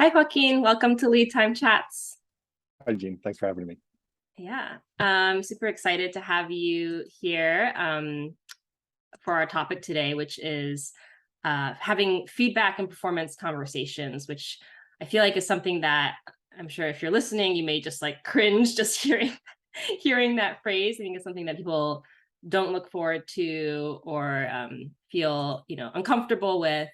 Hi, Joaquin. Welcome to Lead Time Chats. Hi, Jean. Thanks for having me. Yeah, I'm super excited to have you here for our topic today, which is having feedback and performance conversations, which I feel like is something that I'm sure if you're listening, you may just like cringe just hearing that phrase. I think it's something that people don't look forward to or feel, uncomfortable with.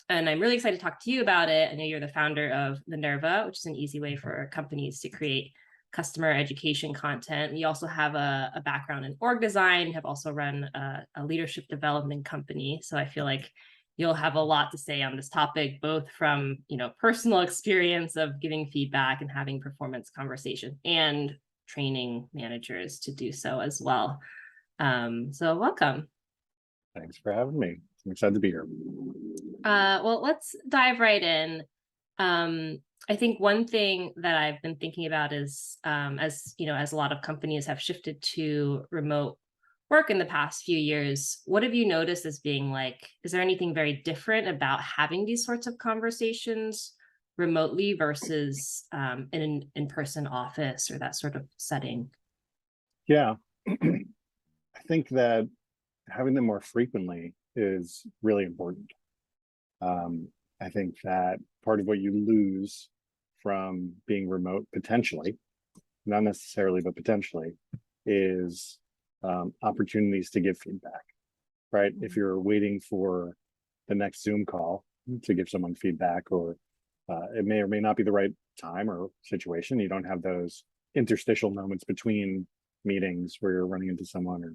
And I'm really excited to talk to you about it. I know you're the founder of Minerva, which is an easy way for companies to create customer education content. You also have a background in org design, have also run a leadership development company. So I feel like you'll have a lot to say on this topic, both from personal experience of giving feedback and having performance conversation and training managers to do so as well. So welcome. Thanks for having me. I'm excited to be here. Well, let's dive right in. I think one thing that I've been thinking about is, as a lot of companies have shifted to remote work in the past few years, what have you noticed as being like, is there anything very different about having these sorts of conversations remotely versus in an in-person office or that sort of setting? Yeah, I think that having them more frequently is really important. I think that part of what you lose from being remote potentially, not necessarily, but potentially, is opportunities to give feedback, right? If you're waiting for the next Zoom call to give someone feedback, or it may or may not be the right time or situation, you don't have those interstitial moments between meetings where you're running into someone or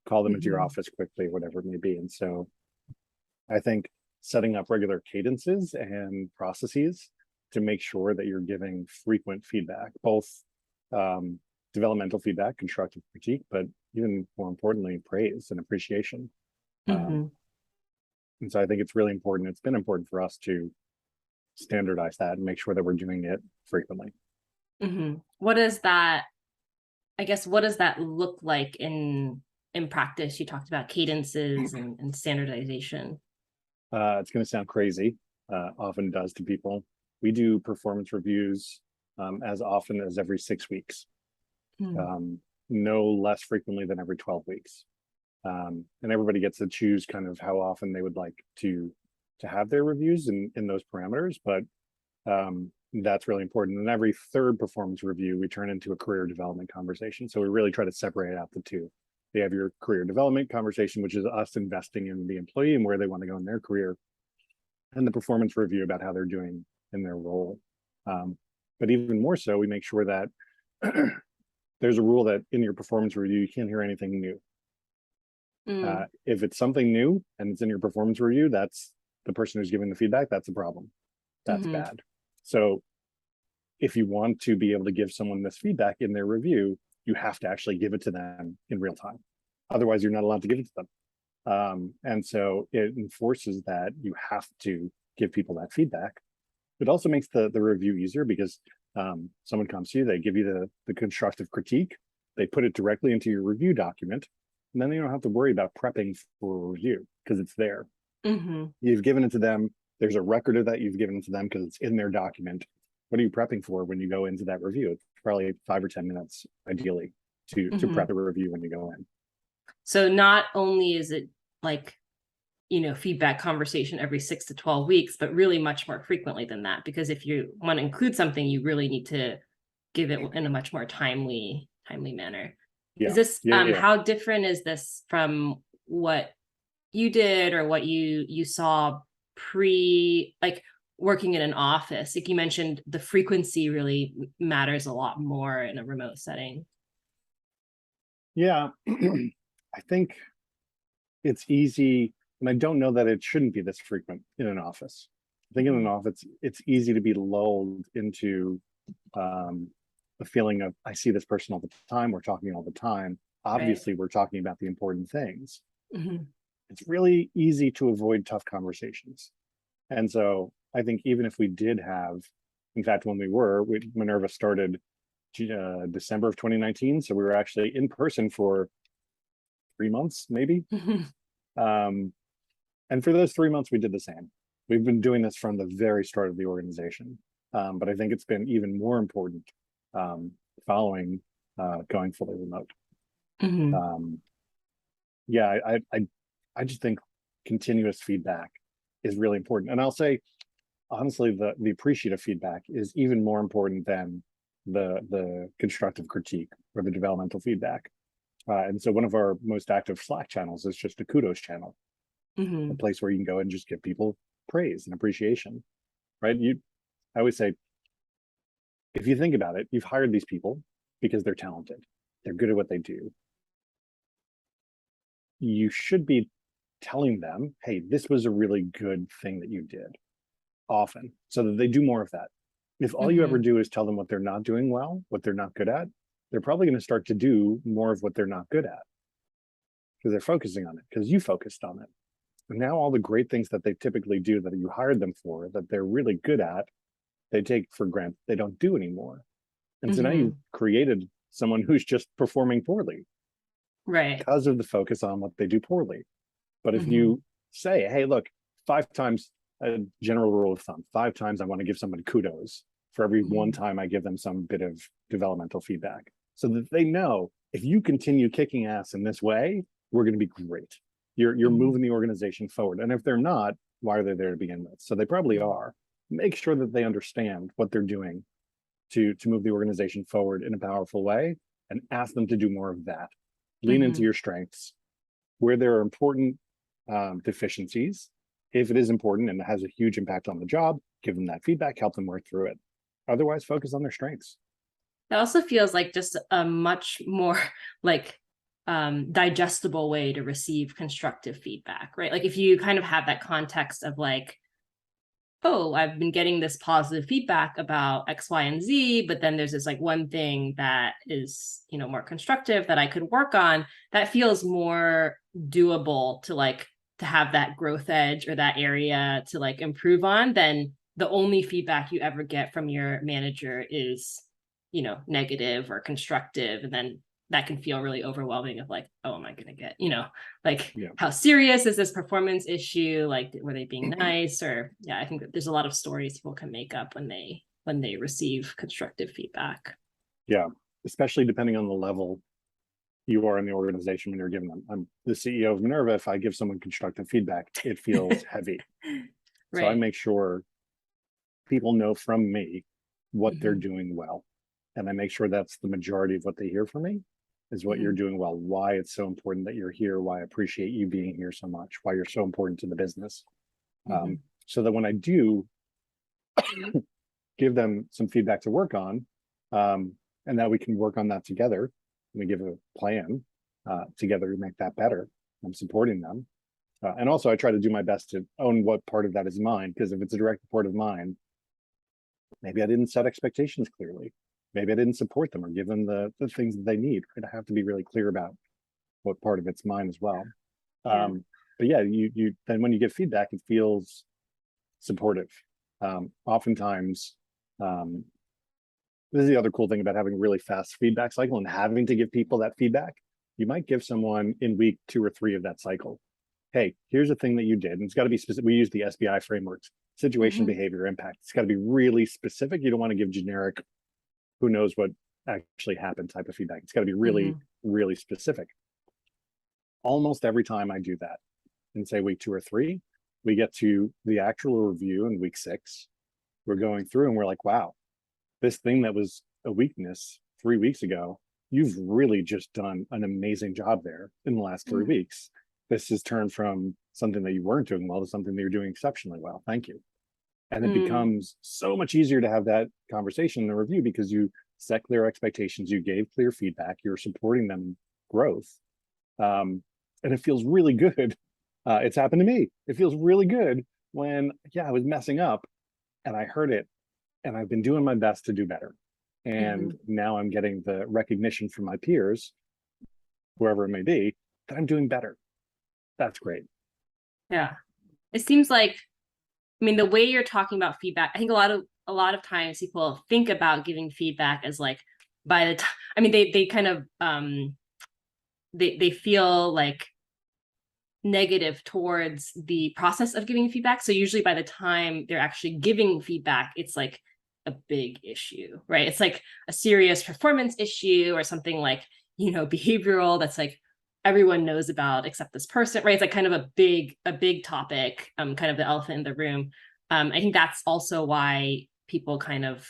call them into your office quickly, whatever it may be. And so I think setting up regular cadences and processes to make sure that you're giving frequent feedback, both developmental feedback, constructive critique, but even more importantly, praise and appreciation. And so I think it's really important. It's been important for us to standardize that and make sure that we're doing it frequently. What is that? I guess, what does that look like in practice? You talked about cadences and standardization. It's going to sound crazy, often does to people. We do performance reviews as often as every 6 weeks, no less frequently than every 12 weeks. And everybody gets to choose kind of how often they would like to have their reviews in those parameters, but that's really important. And every third performance review, we turn into a career development conversation. So we really try to separate out the two. You have your career development conversation, which is us investing in the employee and where they want to go in their career, and the performance review about how they're doing in their role. But even more so, we make sure that there's a rule that in your performance review, you can't hear anything new. If it's something new and it's in your performance review, that's the person who's giving the feedback, that's a problem. That's bad. So if you want to be able to give someone this feedback in their review, you have to actually give it to them in real time. Otherwise, you're not allowed to give it to them. And so it enforces that you have to give people that feedback. It also makes the review easier because someone comes to you, they give you the constructive critique, they put it directly into your review document, and then you don't have to worry about prepping for a review because it's there. You've given it to them. There's a record of that you've given it to them because it's in their document. What are you prepping for when you go into that review? It's probably 5 or 10 minutes, ideally, to prep a review when you go in. So not only is it like, feedback conversation every 6 to 12 weeks, but really much more frequently than that. Because if you want to include something, you really need to give it in a much more timely manner. Yeah. Is this how different is this from what you did or what you saw like working in an office? Like you mentioned, the frequency really matters a lot more in a remote setting. Yeah, I think it's easy, and I don't know that it shouldn't be this frequent in an office. I think in an office, it's easy to be lulled into a feeling of, I see this person all the time, we're talking all the time. Obviously, we're talking about the important things. It's really easy to avoid tough conversations. And so I think even if we did have, in fact, when Minerva started December of 2019. So we were actually in person for 3 months, maybe. And for those 3 months, we did the same. We've been doing this from the very start of the organization, but I think it's been even more important following going fully remote. Yeah, I just think continuous feedback is really important. And I'll say, honestly, the appreciative feedback is even more important than the constructive critique or the developmental feedback. And so one of our most active Slack channels is just a kudos channel, a place where you can go and just give people praise and appreciation, right? I always say, if you think about it, you've hired these people because they're talented, they're good at what they do. You should be telling them, hey, this was a really good thing that you did often, so that they do more of that. If all you ever do is tell them what they're not doing well, what they're not good at, they're probably going to start to do more of what they're not good at because they're focusing on it, because you focused on it. And now all the great things that they typically do that you hired them for, that they're really good at, they take for granted they don't do anymore. And so now you've created someone who's just performing poorly, right? Because of the focus on what they do poorly. But if you say, hey, look, 5 times, a general rule of thumb, 5 times I want to give somebody kudos for every 1 time I give them some bit of developmental feedback, so that they know, if you continue kicking ass in this way, we're going to be great. You're moving the organization forward. And if they're not, why are they there to begin with? So they probably are. Make sure that they understand what they're doing to move the organization forward in a powerful way, and ask them to do more of that. Lean into your strengths. Where there are important deficiencies, if it is important and it has a huge impact on the job, give them that feedback, help them work through it. Otherwise, focus on their strengths. It also feels like just a much more like digestible way to receive constructive feedback, right? Like if you kind of have that context of like, oh, I've been getting this positive feedback about X, Y, and Z, but then there's this like one thing that is, you know, more constructive that I could work on, that feels more doable to have that growth edge or that area to like improve on, than the only feedback you ever get from your manager is, you know, negative or constructive. And then that can feel really overwhelming of like, oh, am I going to get, you know, like, how serious is this performance issue? Like, were they being nice? Or I think that there's a lot of stories people can make up when they receive constructive feedback. Yeah, especially depending on the level you are in the organization when you're giving them. I'm the CEO of Minerva. If I give someone constructive feedback, it feels heavy. Right. So I make sure people know from me what they're doing well. And I make sure that's the majority of what they hear from me, is what you're doing well, why it's so important that you're here, why I appreciate you being here so much, why you're so important to the business. So that when I do give them some feedback to work on, and that we can work on that together, we give a plan together to make that better. I'm supporting them. And also I try to do my best to own what part of that is mine, because if it's a direct report of mine, maybe I didn't set expectations clearly. Maybe I didn't support them or give them the things that they need. Right? I have to be really clear about what part of it's mine as well. But yeah, you then when you get feedback, it feels supportive. Oftentimes, this is the other cool thing about having a really fast feedback cycle and having to give people that feedback. You might give someone in week 2 or 3 of that cycle, hey, here's a thing that you did. And it's got to be specific. We use the SBI frameworks, situation, behavior, impact. It's got to be really specific. You don't want to give generic, who knows what actually happened type of feedback. It's got to be really, really specific. Almost every time I do that, in say week 2 or 3, we get to the actual review in week 6. We're going through and we're like, wow, this thing that was a weakness 3 weeks ago, you've really just done an amazing job there in the last 3 weeks. This has turned from something that you weren't doing well to something that you're doing exceptionally well. Thank you. And it becomes so much easier to have that conversation in the review, because you set clear expectations, you gave clear feedback, you're supporting them in growth. And it feels really good. It's happened to me. It feels really good when, I was messing up and I heard it, and I've been doing my best to do better. And now I'm getting the recognition from my peers, wherever it may be, that I'm doing better. That's great. Yeah. It seems like, I mean, the way you're talking about feedback, I think a lot of times people think about giving feedback as like, by the time, I mean, they kind of, they feel like negative towards the process of giving feedback. So usually by the time they're actually giving feedback, it's like a big issue, right? It's like a serious performance issue or something like, behavioral that's like everyone knows about except this person, right? It's like kind of a big topic, kind of the elephant in the room. I think that's also why people kind of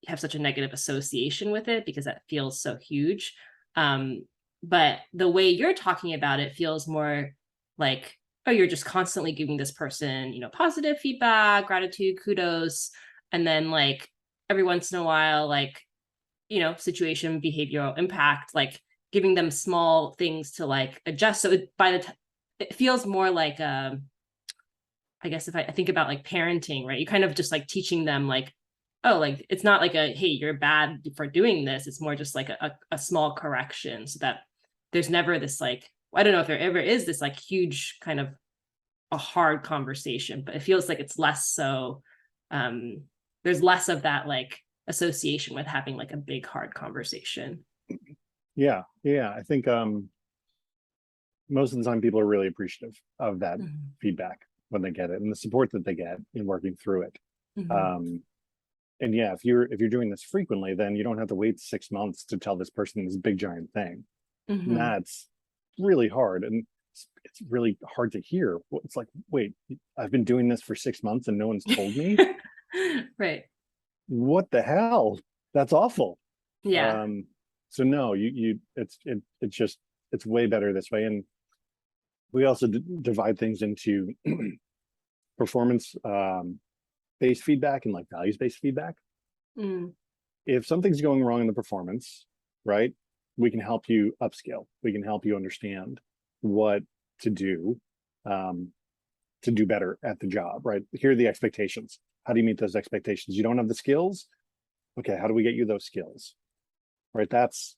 have such a negative association with it, because that feels so huge. But the way you're talking about it feels more like, oh, you're just constantly giving this person, positive feedback, gratitude, kudos, and then like every once in a while, like, situation, behavioral impact, like giving them small things to like adjust. So it feels more like, I guess if I think about like parenting, right? You kind of just like teaching them like, oh, like it's not like a, hey, you're bad for doing this. It's more just like a small correction, so that there's never this like, I don't know if there ever is this like huge kind of a hard conversation, but it feels like it's less so. There's less of that like association with having like a big hard conversation. Yeah. I think most of the time people are really appreciative of that feedback when they get it, and the support that they get in working through it. And yeah, if you're doing this frequently, then you don't have to wait 6 months to tell this person this big giant thing. And that's really hard, and it's really hard to hear. It's like, wait, I've been doing this for 6 months and no one's told me. Right. What the hell? That's awful. Yeah. So no, it's way better this way. And we also divide things into performance based feedback and like values based feedback. If something's going wrong in the performance, right, we can help you upscale. We can help you understand what to do better at the job, right? Here are the expectations. How do you meet those expectations? You don't have the skills. Okay, how do we get you those skills? Right, that's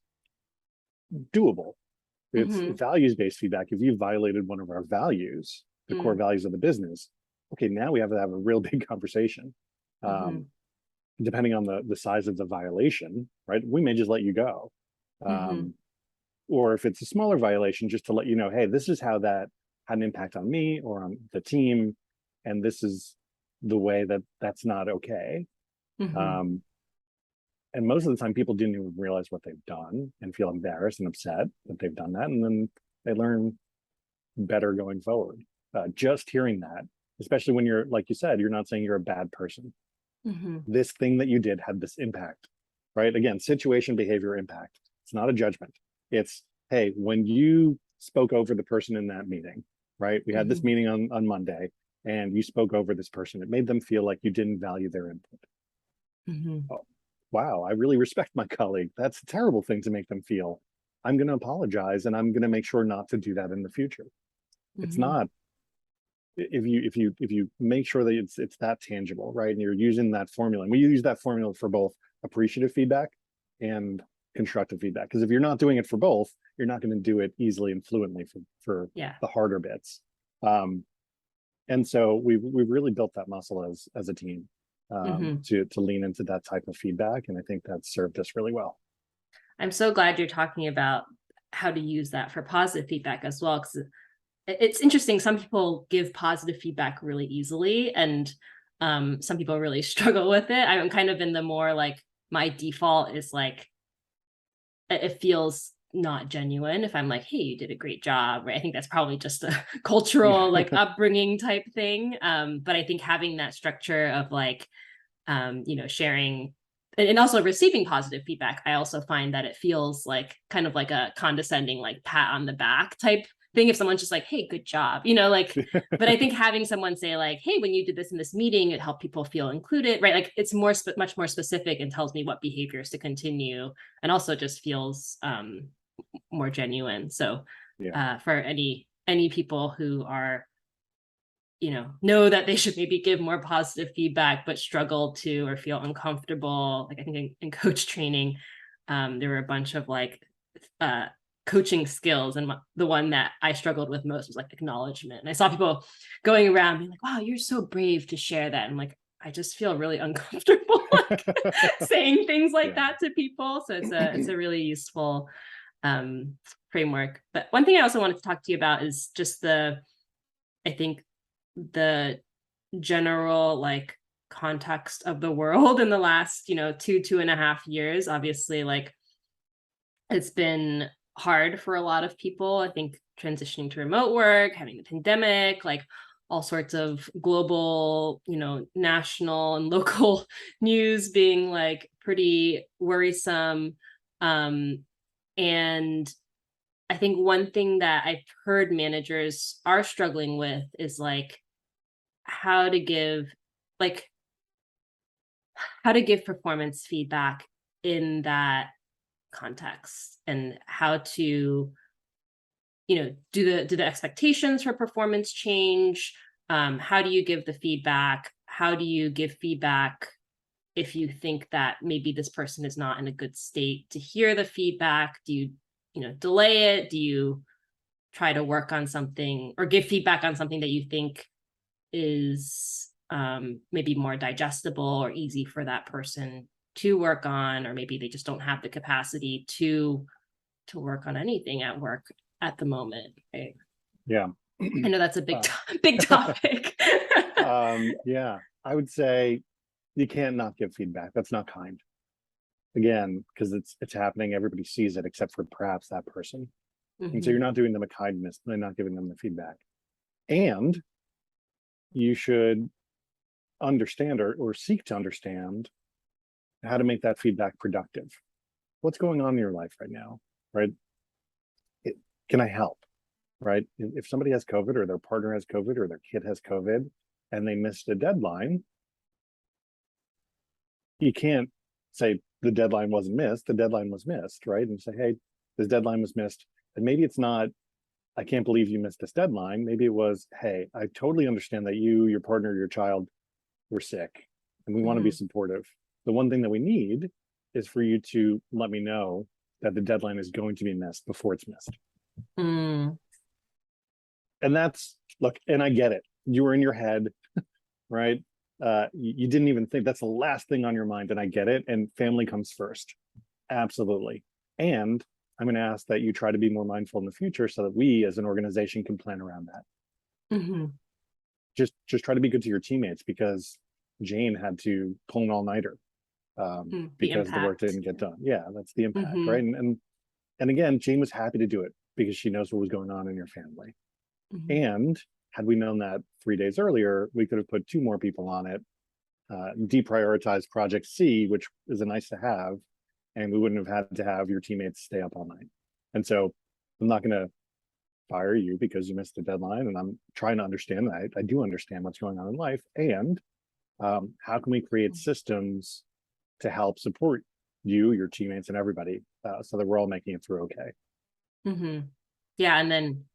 doable. It's values-based feedback. If you violated one of our values, the core values of the business, okay, now we have to have a real big conversation. Depending on the size of the violation, right? We may just let you go. Or if it's a smaller violation, just to let you know, hey, this is how that had an impact on me or on the team, and this is the way that that's not okay. And most of the time people didn't even realize what they've done and feel embarrassed and upset that they've done that, and then they learn better going forward. Just hearing that, especially when you're, like you said, you're not saying you're a bad person. This thing that you did had this impact, right? Again, situation, behavior, impact. It's not a judgment. It's, hey, when you spoke over the person in that meeting, right? We had this meeting on Monday, and you spoke over this person. It made them feel like you didn't value their input. Oh, wow, I really respect my colleague. That's a terrible thing to make them feel. I'm going to apologize, and I'm going to make sure not to do that in the future. It's not, if you make sure that it's that tangible, right? And you're using that formula, and we use that formula for both appreciative feedback and constructive feedback. Because if you're not doing it for both, you're not going to do it easily and fluently for the harder bits. And so we've really built that muscle as a team to lean into that type of feedback, and I think that's served us really well. I'm so glad you're talking about how to use that for positive feedback as well, because it's interesting. Some people give positive feedback really easily, and some people really struggle with it. I'm kind of in the more like, my default is like, it feels not genuine if I'm like, hey, you did a great job, right? I think that's probably just a cultural like upbringing type thing. But I think having that structure of like, sharing and also receiving positive feedback, I also find that it feels like kind of like a condescending, like pat on the back type thing. If someone's just like, hey, good job, like, but I think having someone say like, hey, when you did this in this meeting, it helped people feel included, right? Like it's much more specific and tells me what behaviors to continue, and also just feels more genuine. So for any people who are, know that they should maybe give more positive feedback, but struggle to or feel uncomfortable. Like I think in coach training, there were a bunch of like coaching skills, and the one that I struggled with most was like acknowledgement. And I saw people going around being like, wow, you're so brave to share that. And like, I just feel really uncomfortable like, saying things like that to people. So it's a really useful framework. But one thing I also wanted to talk to you about is just I think the general like context of the world in the last, 2.5 years. Obviously, like it's been hard for a lot of people. I think transitioning to remote work, having the pandemic, like all sorts of global, national and local news being like pretty worrisome. And I think one thing that I've heard managers are struggling with is like how to give performance feedback in that context, and how to do the expectations for performance change. How do you give the feedback? How do you give feedback if you think that maybe this person is not in a good state to hear the feedback? Do you delay it? Do you try to work on something or give feedback on something that you think is maybe more digestible or easy for that person to work on, or maybe they just don't have the capacity to work on anything at work at the moment, right? Yeah. I know that's a big topic. Yeah, I would say you can't not give feedback. That's not kind. Again, because it's happening, everybody sees it except for perhaps that person. And so you're not doing them a kindness by not giving them the feedback. And you should understand or seek to understand how to make that feedback productive. What's going on in your life right now, right? Can I help, right? If somebody has COVID or their partner has COVID or their kid has COVID and they missed a deadline, you can't say the deadline wasn't missed. The deadline was missed, right? And say, hey, this deadline was missed. And maybe it's not, I can't believe you missed this deadline. Maybe it was, hey, I totally understand that you, your partner, your child were sick and we want to be supportive. The one thing that we need is for you to let me know that the deadline is going to be missed before it's missed. And that's, look, and I get it. You were in your head, right? You didn't even think, that's the last thing on your mind, and I get it. And family comes first. Absolutely. And I'm going to ask that you try to be more mindful in the future so that we as an organization can plan around that. Just try to be good to your teammates, because Jane had to pull an all-nighter because the work didn't get done. Yeah, that's the impact, right? And again, Jane was happy to do it because she knows what was going on in your family. And had we known that 3 days earlier, we could have put 2 more people on it, deprioritized Project C, which is a nice to have, and we wouldn't have had to have your teammates stay up all night. And so I'm not going to fire you because you missed the deadline, and I'm trying to understand that. I do understand what's going on in life, and how can we create systems to help support you, your teammates, and everybody, so that we're all making it through okay. Yeah, and then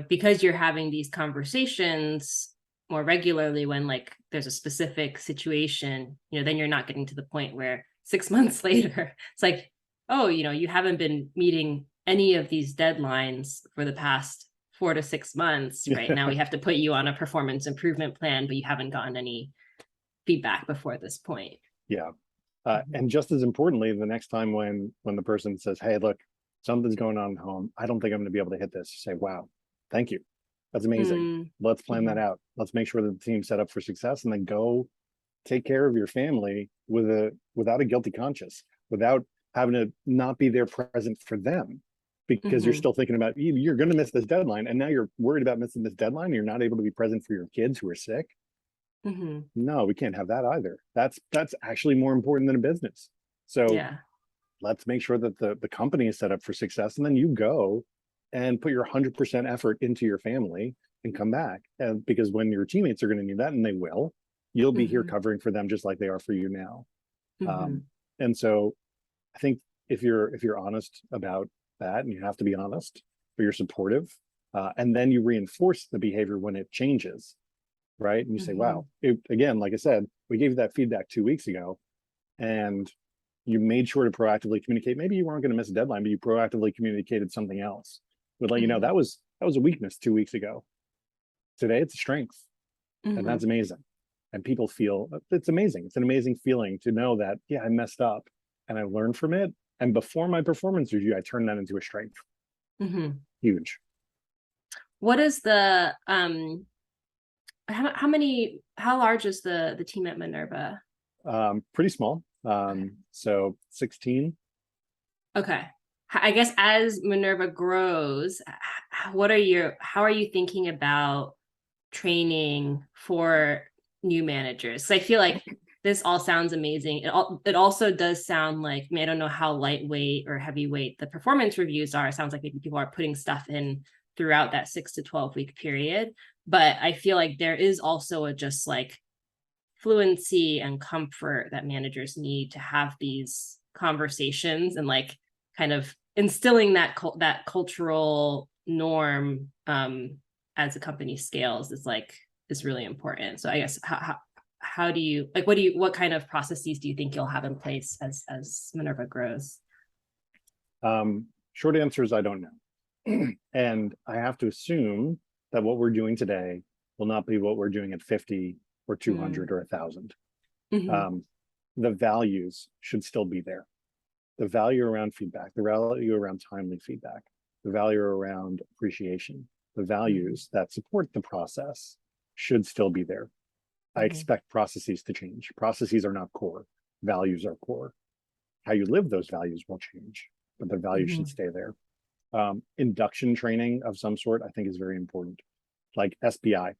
because you're having these conversations more regularly when like there's a specific situation, then you're not getting to the point where 6 months later it's like, oh, you haven't been meeting any of these deadlines for the past 4 to 6 months, right? Now we have to put you on a performance improvement plan, but you haven't gotten any feedback before this point. Yeah. And just as importantly, the next time when the person says, hey, look, something's going on at home, I don't think I'm going to be able to hit this, you say, wow, thank you. That's amazing. Let's plan that out. Let's make sure that the team's set up for success, and then go take care of your family without a guilty conscience, without having to not be there present for them, because you're still thinking about, you're going to miss this deadline. And now you're worried about missing this deadline. And you're not able to be present for your kids who are sick. No, we can't have that either. That's actually more important than a business. So let's make sure that the company is set up for success, and then you go and put your 100% effort into your family and come back. And because when your teammates are going to need that, and they will, you'll be here covering for them just like they are for you now. And so I think if you're honest about that, and you have to be honest, but you're supportive, and then you reinforce the behavior when it changes, right? And you say, wow, again, like I said, we gave you that feedback 2 weeks ago, and you made sure to proactively communicate. Maybe you weren't going to miss a deadline, but you proactively communicated something else. Would let you know that was a weakness 2 weeks ago. Today it's a strength, and that's amazing. And people feel it's amazing. It's an amazing feeling to know that, yeah, I messed up and I learned from it, And before my performance review, I turn that into a strength. Huge. What is the how large is the team at Minerva? Pretty small. So 16. Okay. I guess as Minerva grows, how are you thinking about training for new managers? So I feel like this all sounds amazing. It also does sound like, I don't know how lightweight or heavyweight the performance reviews are. It sounds like maybe people are putting stuff in throughout that 6 to 12 week period. But I feel like there is also a just like fluency and comfort that managers need to have these conversations, and like kind of instilling that cultural norm as a company scales is really important. So I guess how do you like, what kind of processes do you think you'll have in place as Minerva grows? Short answer is I don't know. And I have to assume that what we're doing today will not be what we're doing at 50 or 200 or 1,000. The values should still be there. The value around feedback, the value around timely feedback, the value around appreciation, the values that support the process should still be there. I expect processes to change. Processes are not core. Values are core. How you live those values will change, but the values should stay there. Induction training of some sort, I think, is very important. Like SBI.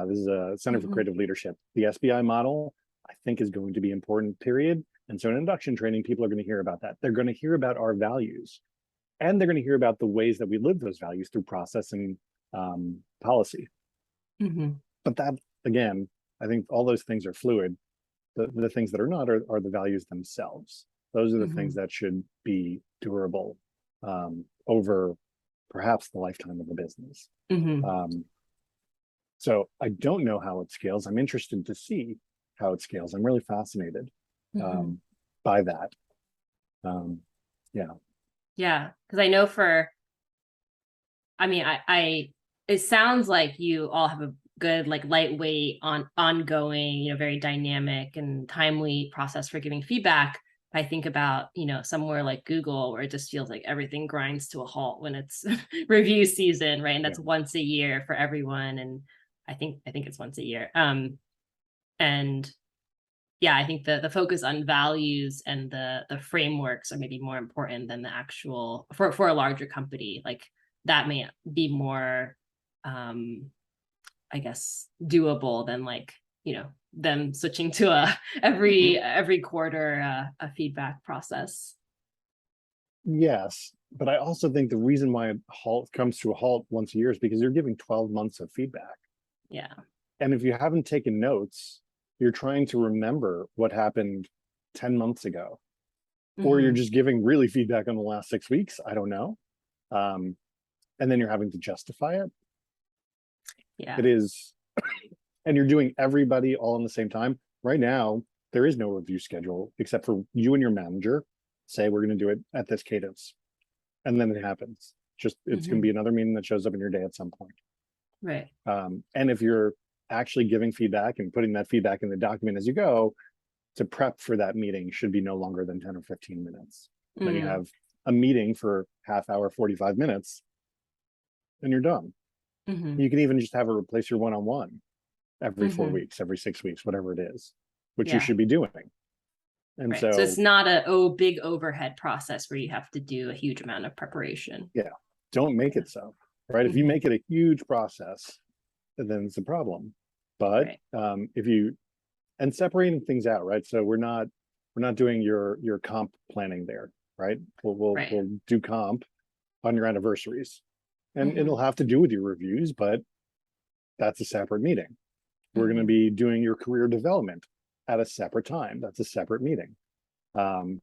This is a Center for Creative Leadership. The SBI model, I think, is going to be important, period. And so in induction training, people are going to hear about that. They're going to hear about our values. And they're going to hear about the ways that we live those values through process and policy. But that, again, I think all those things are fluid. The things that are not are the values themselves. Those are the things that should be durable over perhaps the lifetime of the business. So I don't know how it scales. I'm interested to see how it scales. I'm really fascinated by that. Yeah, because I know it sounds like you all have a good, like, lightweight, ongoing, very dynamic and timely process for giving feedback. I think about, somewhere like Google, where it just feels like everything grinds to a halt when it's review season, right? And that's once a year for everyone. And I think it's once a year. And yeah, I think the focus on values and the frameworks are maybe more important than the actual, for a larger company. Like, that may be more, I guess, doable than, like, them switching to every quarter a feedback process. Yes, but I also think the reason why it comes to a halt once a year is because you're giving 12 months of feedback. Yeah. And if you haven't taken notes, you're trying to remember what happened 10 months ago, or you're just giving really feedback on the last 6 weeks. I don't know. And then you're having to justify it. Yeah. It is, and you're doing everybody all in the same time. Right now, there is no review schedule except for you and your manager say, we're going to do it at this cadence. And then it happens. It's going to be another meeting that shows up in your day at some point. Right. And if you're actually giving feedback and putting that feedback in the document as you go, to prep for that meeting should be no longer than 10 or 15 minutes. Then you have a meeting for half hour, 45 minutes, and you're done. You can even just have it replace your one-on-one every 4 weeks, every 6 weeks, whatever it is, which you should be doing. And so it's not a big overhead process where you have to do a huge amount of preparation. Yeah. Don't make it so, right? If you make it a huge process, then it's a problem. But and separating things out, right? So we're not doing your comp planning there, right? We'll do comp on your anniversaries, and it'll have to do with your reviews, but that's a separate meeting. We're going to be doing your career development at a separate time. That's a separate meeting.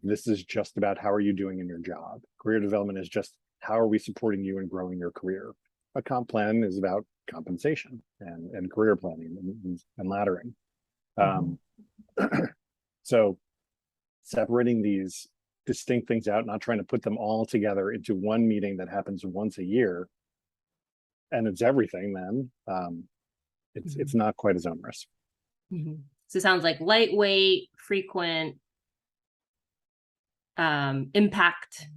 This is just about how are you doing in your job. Career development is just how are we supporting you in growing your career. A comp plan is about compensation and career planning and laddering. So separating these distinct things out, not trying to put them all together into one meeting that happens once a year, and it's everything, then it's not quite as onerous. So it sounds like lightweight, frequent, impact,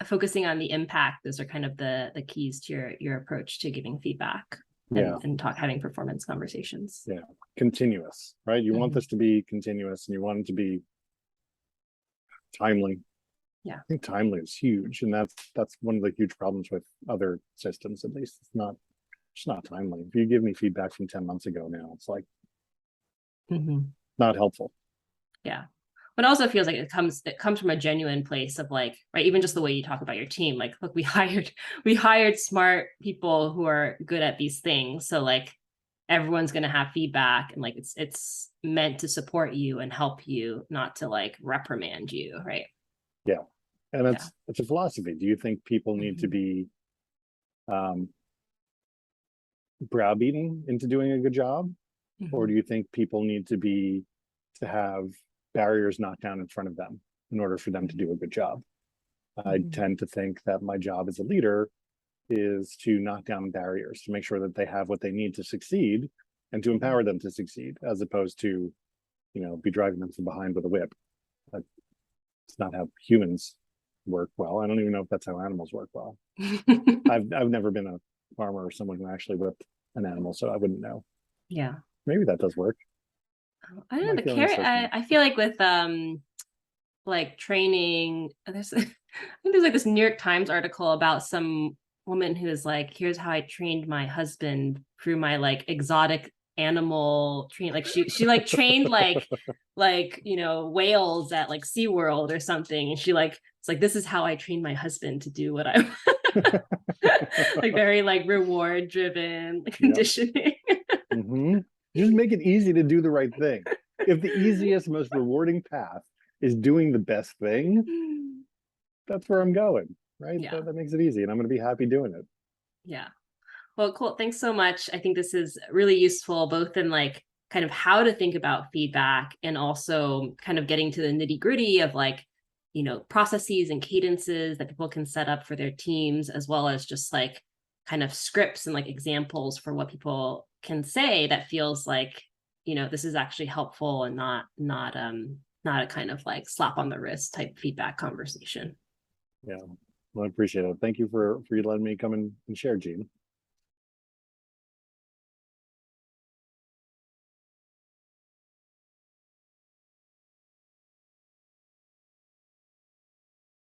focusing on the impact. Those are kind of the keys to your approach to giving feedback and having performance conversations. Yeah, continuous, right? You want Mhm. this to be continuous, and you want it to be timely. Yeah. I think timely is huge, and that's one of the huge problems with other systems. At least it's not timely. If you give me feedback from 10 months ago now, it's like not helpful. Yeah. But it also feels like it comes from a genuine place of like, right, even just the way you talk about your team, like, look, we hired smart people who are good at these things, so like everyone's going to have feedback, and like it's meant to support you and help you, not to like reprimand you, right? Yeah, and it's a philosophy. Do you think people need to be browbeaten into doing a good job, or do you think people need to have barriers knocked down in front of them in order for them to do a good job? I tend to think that my job as a leader is to knock down barriers, to make sure that they have what they need to succeed and to empower them to succeed, as opposed to, be driving them from behind with a whip. That's not how humans work well. I don't even know if that's how animals work well. I've never been a farmer or someone who actually whipped an animal, so I wouldn't know. Yeah. Maybe that does work. I don't know, but I feel like with like training, there's I think there's like this New York Times article about some woman who is like, here's how I trained my husband through my like exotic animal train. Like she like trained like whales at like SeaWorld or something. And she like, it's like, this is how I trained my husband to do what I like very like reward driven conditioning. Just make it easy to do the right thing. If the easiest, most rewarding path is doing the best thing, that's where I'm going, right? Yeah. That makes it easy, and I'm going to be happy doing it. Yeah. Well, cool. Thanks so much. I think this is really useful, both in like kind of how to think about feedback and also kind of getting to the nitty gritty of like, processes and cadences that people can set up for their teams, as well as just like kind of scripts and like examples for what people can say that feels like, this is actually helpful and not a kind of like slap on the wrist type feedback conversation. Yeah. Well, I appreciate it. Thank you for you letting me come and share, Jean.